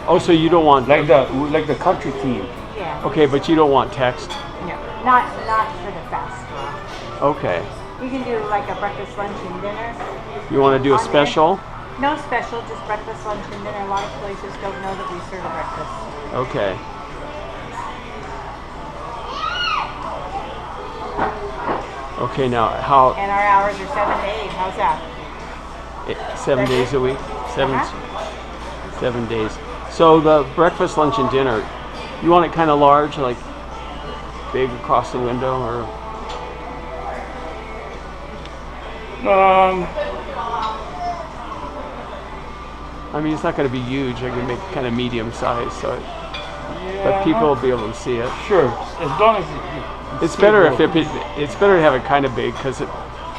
Oh, so you don't want like the country theme. Yeah. Okay, but you don't want text. No, not for the fast draw. Okay. You can do like a breakfast, lunch, and dinner. You want to do a special? No special, just breakfast, lunch, and dinner. A lot of places don't know that we serve breakfast. Okay. Okay, now how? And our hours are 7 to 8. How's that? 7 days a week. Uh-huh. 7 days. So the breakfast, lunch, and dinner, you want it kind of large, like big across the window, or? I mean, it's not going to be huge. I can make it kind of medium size, so but people will be able to see it. Sure, as long as it's better if it's better to have it kind of big, because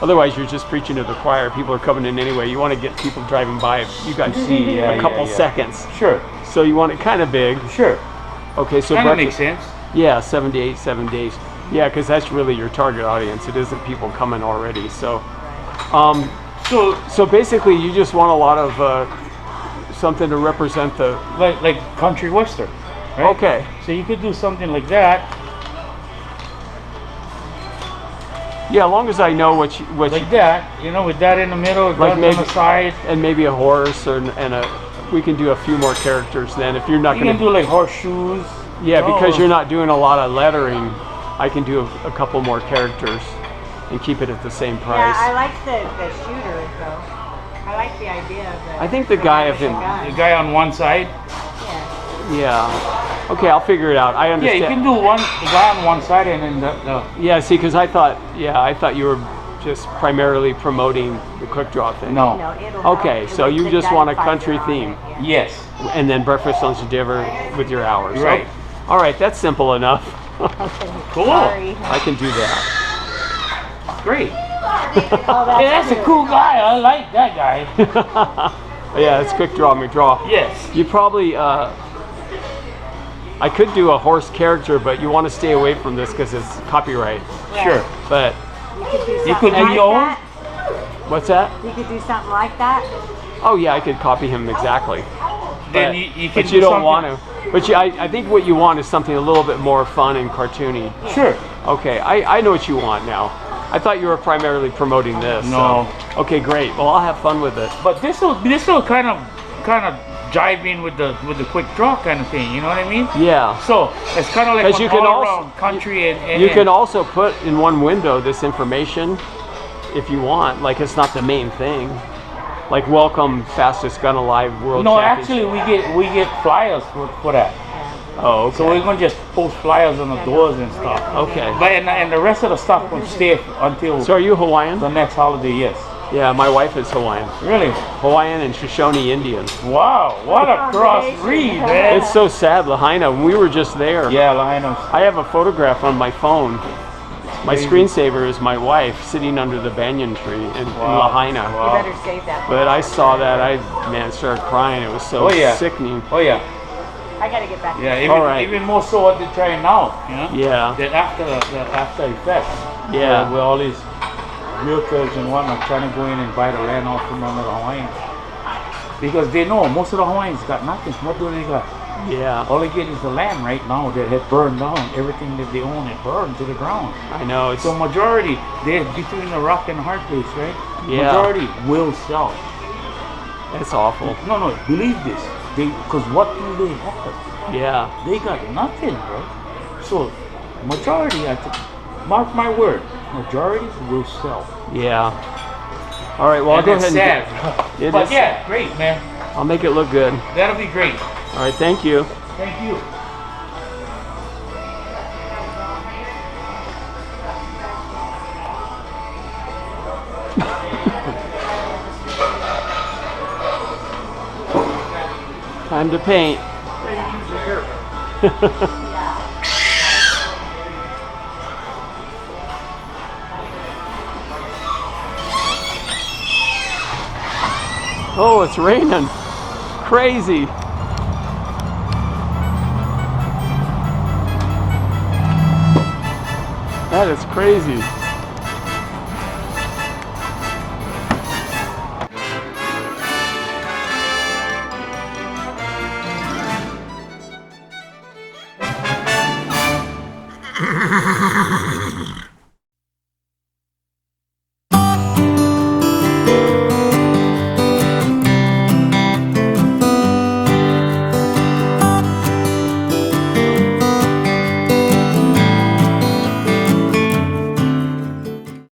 otherwise you're just preaching to the choir. People are coming in anyway. You want to get people driving by. You got to see a couple seconds. Sure. So you want it kind of big. Sure. Okay, so that makes sense. Yeah, 7 to 8, 7 days. Yeah, because that's really your target audience. It isn't people coming already. So, so basically, you just want a lot of something to represent the like country western. Right? Okay. So you could do something like that. Yeah, as long as I know what like that, you know, with that in the middle, like maybe on the side, and maybe a horse and a. We can do a few more characters then. If you're not going to do like horseshoes. Yeah, because you're not doing a lot of lettering, I can do a couple more characters and keep it at the same price. Yeah, I like the shooter though. I like the idea of the. I think the guy of him, the guy on one side. Yeah. Yeah. Okay, I'll figure it out. I understand. Yeah, you can do the guy on one side and then the. Yeah, see, because I thought you were just primarily promoting the quick draw thing. No. Okay, so you just want a country theme. Yes. And then breakfast, lunch, and dinner with your hours. Right. All right, that's simple enough. Cool. I can do that. Great. That's a cool guy. I like that guy. Yeah, it's quick draw, McDraw. Yes. You probably, I could do a horse character, but you want to stay away from this because it's copyright. Yeah. Sure. But you could do your own. What's that? You could do something like that. Oh yeah, I could copy him exactly. Then but you don't want to. But I think what you want is something a little bit more fun and cartoony. Sure. Okay, I know what you want now. I thought you were primarily promoting this. No. So. Okay, great. Well, I'll have fun with it. But this will kind of jive in with the quick draw kind of thing. You know what I mean? Yeah. So it's kind of like you can all around country and you can also put in one window this information if you want. Like it's not the main thing. Like welcome fastest gun alive world. No, championship. actually we get flyers for that. Oh, okay. So we're gonna just post flyers on the doors and stuff. Okay. But and the rest of the stuff will stay until. So are you Hawaiian? The next holiday, yes. Yeah, my wife is Hawaiian. Really? Hawaiian and Shoshone Indian. Wow, what a cross breed, man. It's so sad, Lahaina. We were just there. Yeah, Lahaina. I have a photograph on my phone. My screensaver is my wife sitting under the banyan tree in Lahaina. Wow. You better save that. But I saw that, I started crying. It was so sickening. Oh yeah. I gotta get back. Yeah, even more so what they're trying now. You know? Yeah. That after effects. Yeah. Where all these realtors and whatnot trying to go in and buy the land off from under the Hawaiians. Because they know most of the Hawaiians got nothing. What do they got? Yeah. All they get is the land right now that had burned down. Everything that they own had burned to the ground. I know. It's so majority, they're between the rock and the hard place, right? Yeah. Majority will sell. It's awful. No, believe this. Because what do they have? Yeah. They got nothing, bro. So majority, mark my word, majority will sell. Yeah. All right. Well, I'll go ahead and but yeah, great, man. I'll make it look good. That'll be great. All right. Thank you. Thank you. Time to paint. Oh, it's raining. Crazy. That is crazy. Bye.